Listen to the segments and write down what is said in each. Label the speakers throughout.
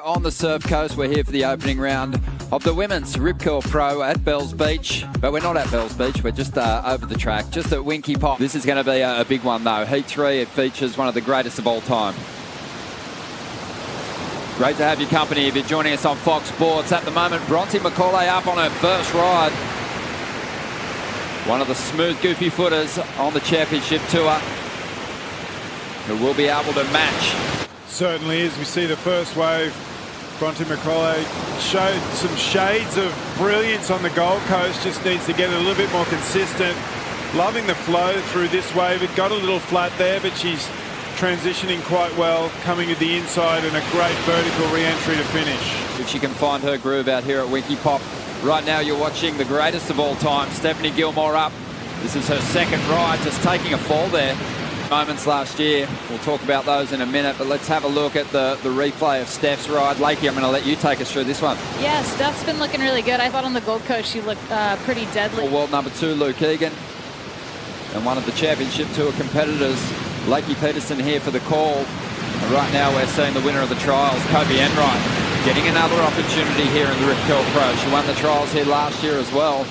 Speaker 1: On the Surf Coast, we're here for the opening round of the Women's Rip Curl Pro at Bells Beach. But we're not at Bells Beach, we're just over the track, just at Winky Pop. This is going to be a big one though. Heat 3, it features one of the greatest of all time. Great to have your company if you're joining us on Fox Sports. At the moment, Bronte Macaulay up on her first ride. One of the smooth, goofy footers on the championship tour who will be able to match.
Speaker 2: Certainly is. We see the first wave. Bronte Macaulay showed some shades of brilliance on the Gold Coast. Just needs to get it a little bit more consistent. Loving the flow through this wave. It got a little flat there, but she's transitioning quite well, coming to the inside, and a great vertical re-entry to finish.
Speaker 1: If she can find her groove out here at Winky Pop. Right now you're watching the greatest of all time, Stephanie Gilmore up. This is her second ride, just taking a fall there. Moments last year. We'll talk about those in a minute, but let's have a look at the replay of Steph's ride. Lakey, I'm going to let you take us through this one.
Speaker 3: Yeah, Steph's been looking really good. I thought on the Gold Coast she looked pretty deadly.
Speaker 1: World number 2, Luke Egan, and one of the championship tour competitors, Lakey Peterson, here for the call. And right now we're seeing the winner of the trials, Kobie Enright, getting another opportunity here in the Rip Curl Pro. She won the trials here last year as well.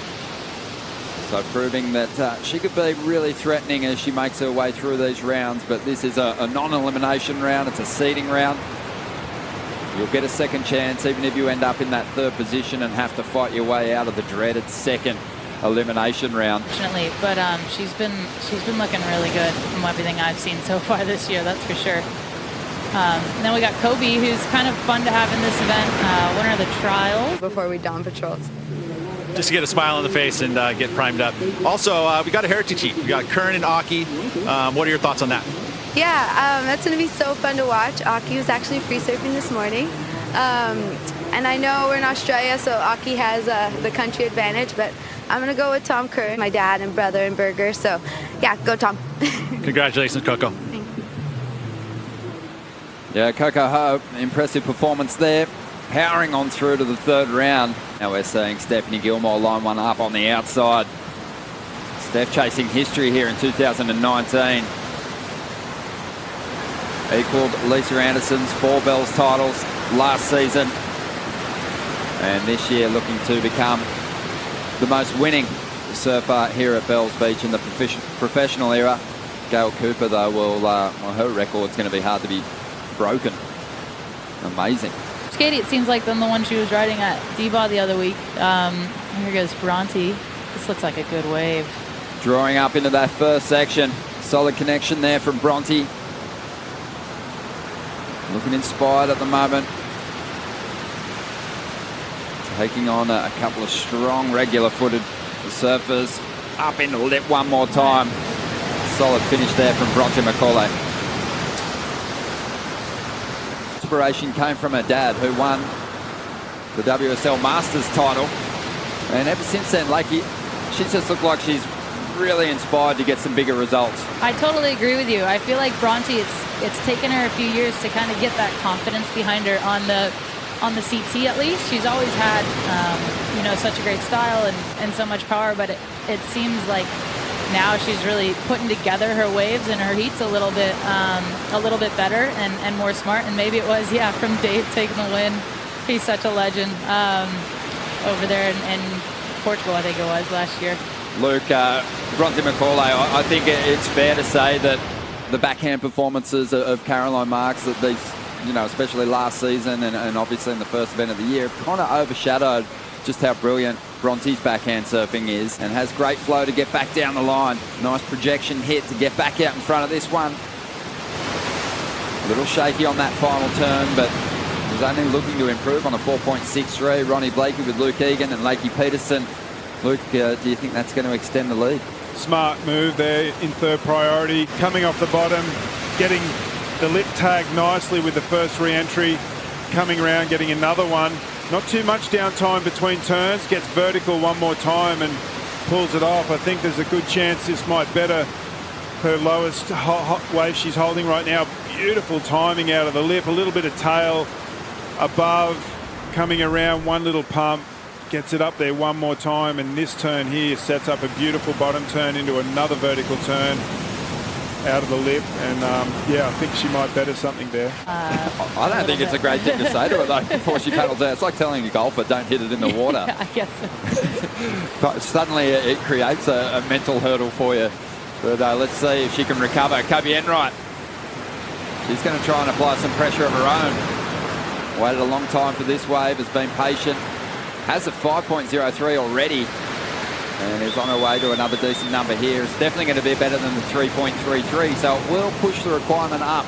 Speaker 1: So proving that she could be really threatening as she makes her way through these rounds. But this is a non-elimination round. It's a seeding round. You'll get a second chance even if you end up in that third position and have to fight your way out of the dreaded second elimination round.
Speaker 3: Fortunately, but she's been looking really good from everything I've seen so far this year, that's for sure. Then we got Kobie, who's kind of fun to have in this event, winner of the trials.
Speaker 4: Before we dawn patrols.
Speaker 5: Just to get a smile on the face and get primed up. Also, we got a heritage heat. We got Kern and Aki. What are your thoughts on that?
Speaker 4: Yeah, that's going to be so fun to watch. Aki was actually free surfing this morning. And I know we're in Australia, so Aki has the country advantage, but I'm going to go with Tom Kern, my dad and brother and Burger. So, yeah, go Tom.
Speaker 5: Congratulations, Coco.
Speaker 4: Thank you.
Speaker 1: Yeah, Coco Ho, impressive performance there. Powering on through to the third round. Now we're seeing Stephanie Gilmore line one up on the outside. Steph chasing history here in 2019. Equaled Lisa Anderson's 4 Bells titles last season. And this year looking to become the most winning surfer here at Bells Beach in the professional era. Gail Cooper, though, will her record's going to be hard to be broken. Amazing.
Speaker 3: Katie, it seems like the one she was riding at D-Bar the other week. Here goes Bronte. This looks like a good wave.
Speaker 1: Drawing up into that first section. Solid connection there from Bronte. Looking inspired at the moment. Taking on a couple of strong regular-footed surfers. Up into the lip one more time. Solid finish there from Bronte Macaulay. Inspiration came from her dad, who won the WSL Masters title. And ever since then, Lakey, she's just looked like she's really inspired to get some bigger results.
Speaker 3: I totally agree with you. I feel like Bronte, it's taken her a few years to kind of get that confidence behind her on the CT at least. She's always had, such a great style and so much power, but it seems like now she's really putting together her waves and her heats a little bit better and more smart. And maybe it was, from Dave taking the win. He's such a legend over there in Portugal, I think it was last year.
Speaker 1: Luke, Bronte Macaulay, I think it's fair to say that the backhand performances of Caroline Marks, that these, especially last season and obviously in the first event of the year, have kind of overshadowed just how brilliant Bronte's backhand surfing is, and has great flow to get back down the line. Nice projection hit to get back out in front of this one. A little shaky on that final turn, but was only looking to improve on a 4.63. Ronnie Blakey with Luke Egan and Lakey Peterson. Luke, do you think that's going to extend the lead?
Speaker 2: Smart move there in third priority. Coming off the bottom, getting the lip tag nicely with the first re-entry. Coming around, getting another one. Not too much downtime between turns. Gets vertical one more time and pulls it off. I think there's a good chance this might better her lowest hot wave she's holding right now. Beautiful timing out of the lip. A little bit of tail above. Coming around, one little pump. Gets it up there one more time, and this turn here sets up a beautiful bottom turn into another vertical turn. out of the lip, and yeah, I think she might better something there.
Speaker 1: I don't think it's a great thing to say to her though before she paddles out. It's like telling a golfer, don't hit it in the water.
Speaker 3: Yeah, I guess so.
Speaker 1: But suddenly it creates a mental hurdle for you. But let's see if she can recover. Kobie Enright. She's going to try and apply some pressure of her own. Waited a long time for this wave, has been patient. Has a 5.03 already. And is on her way to another decent number here. It's definitely going to be better than the 3.33. So it will push the requirement up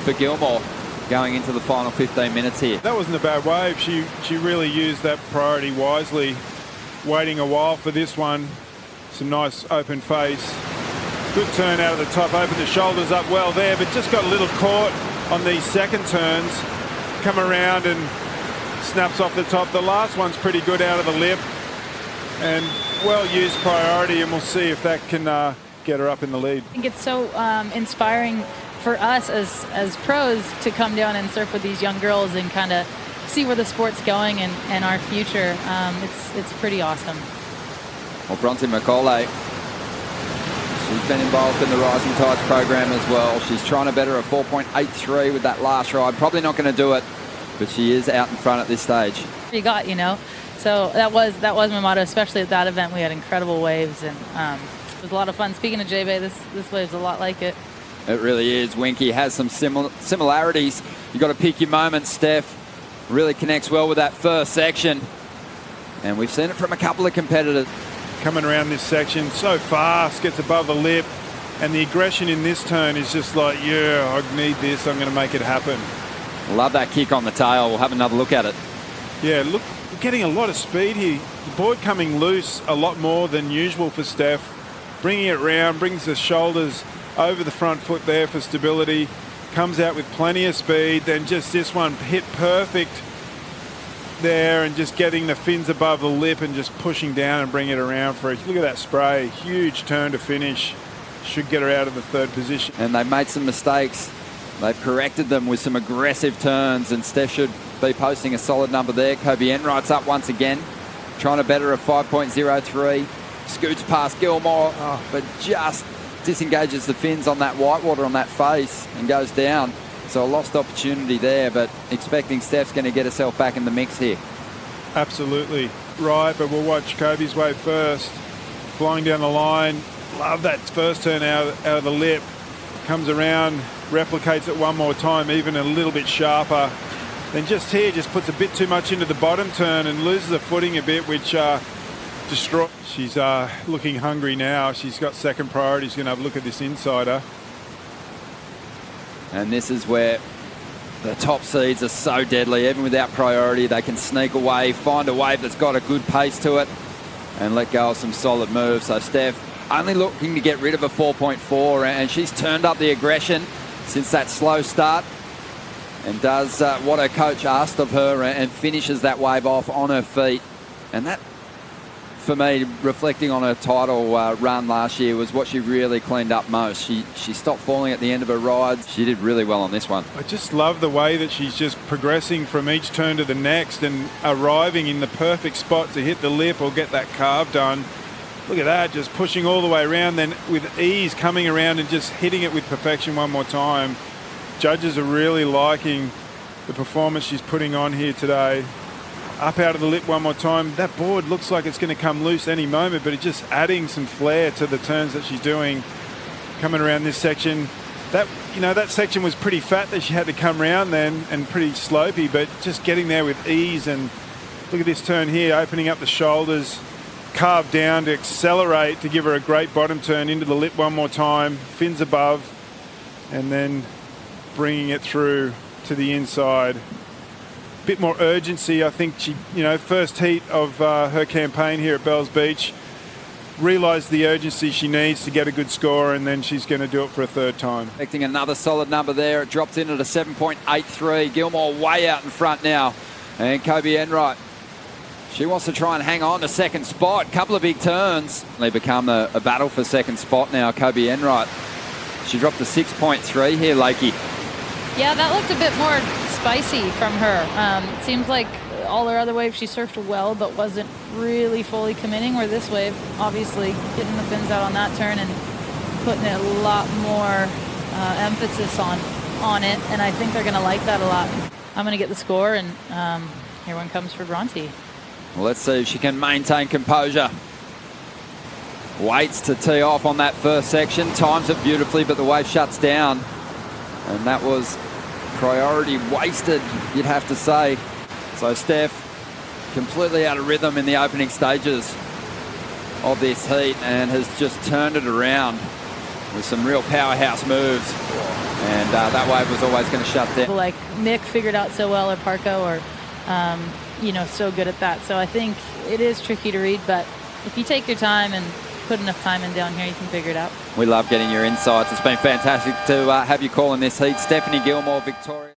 Speaker 1: for Gilmore going into the final 15 minutes here.
Speaker 2: That wasn't a bad wave. She really used that priority wisely. Waiting a while for this one. Some nice open face. Good turn out of the top. Opened the shoulders up well there, but just got a little caught on these second turns. Come around and snaps off the top. The last one's pretty good out of the lip. And well-used priority, and we'll see if that can get her up in the lead.
Speaker 3: I think it's so inspiring for us as pros to come down and surf with these young girls and kind of see where the sport's going and our future. It's pretty awesome.
Speaker 1: Well, Bronte Macaulay, she's been involved in the Rising Tides program as well. She's trying to better a 4.83 with that last ride. Probably not going to do it, but she is out in front at this stage.
Speaker 3: You got, So that was my motto, especially at that event. We had incredible waves, and it was a lot of fun. Speaking of J-Bay, this wave's a lot like it.
Speaker 1: It really is. Winky has some similarities. You've got to pick your moment. Steph really connects well with that first section. And we've seen it from a couple of competitors.
Speaker 2: Coming around this section so fast, gets above the lip, and the aggression in this turn is just like, yeah, I need this, I'm going to make it happen.
Speaker 1: Love that kick on the tail. We'll have another look at it.
Speaker 2: Yeah, look, getting a lot of speed here. The board coming loose a lot more than usual for Steph. Bringing it round, brings the shoulders over the front foot there for stability. Comes out with plenty of speed. Then just this one hit perfect there, and just getting the fins above the lip and just pushing down and bring it around for it. Look at that spray. Huge turn to finish. Should get her out of the third position.
Speaker 1: And they've made some mistakes. They've corrected them with some aggressive turns, and Steph should be posting a solid number there. Kobie Enright's up once again, trying to better a 5.03. Scoots past Gilmore, but just disengages the fins on that whitewater on that face and goes down. So a lost opportunity there, but expecting Steph's going to get herself back in the mix here.
Speaker 2: Absolutely right, but we'll watch Kobie's wave first. Flying down the line. Love that first turn out of the lip. Comes around, replicates it one more time, even a little bit sharper. Then just here, just puts a bit too much into the bottom turn and loses the footing a bit, which destroys. She's looking hungry now. She's got second priority. She's going to have a look at this insider.
Speaker 1: And this is where the top seeds are so deadly. Even without priority, they can sneak away, find a wave that's got a good pace to it, and let go of some solid moves. So Steph only looking to get rid of a 4.4, and she's turned up the aggression since that slow start, and does what her coach asked of her and finishes that wave off on her feet. And that, for me, reflecting on her title run last year, was what she really cleaned up most. She stopped falling at the end of her rides. She did really well on this one.
Speaker 2: I just love the way that she's just progressing from each turn to the next and arriving in the perfect spot to hit the lip or get that carve done. Look at that, just pushing all the way around, then with ease coming around and just hitting it with perfection one more time. Judges are really liking the performance she's putting on here today. Up out of the lip one more time. That board looks like it's going to come loose any moment, but it's just adding some flair to the turns that she's doing. Coming around this section. That section was pretty fat that she had to come around then, and pretty slopey, but just getting there with ease. And look at this turn here, opening up the shoulders. Carved down to accelerate to give her a great bottom turn into the lip one more time, fins above, and then bringing it through to the inside. Bit more urgency, I think. She, first heat of her campaign here at Bells Beach, realised the urgency she needs to get a good score, and then she's going to do it for a third time.
Speaker 1: Expecting another solid number there. It drops in at a 7.83. Gilmore way out in front now, and Kobie Enright, she wants to try and hang on to second spot. Couple of big turns. They become a battle for second spot now. Kobie Enright, she dropped a 6.3 here, Lakey.
Speaker 3: Yeah, that looked a bit more spicy from her. It seems like all her other waves she surfed well, but wasn't really fully committing, where this wave, obviously, getting the fins out on that turn and putting a lot more emphasis on it, and I think they're going to like that a lot. I'm going to get the score, and here one comes for Bronte.
Speaker 1: Well, let's see if she can maintain composure. Waits to tee off on that first section, times it beautifully, but the wave shuts down. And that was priority wasted, you'd have to say. So Steph completely out of rhythm in the opening stages of this heat and has just turned it around with some real powerhouse moves. And that wave was always going to shut down.
Speaker 3: Like Mick figured out so well, or Parko, or you know, so good at that. So I think it is tricky to read, but if you take your time and put enough time in down here, you can figure it out.
Speaker 1: We love getting your insights. It's been fantastic to have you call in this heat. Stephanie Gilmore, Victoria.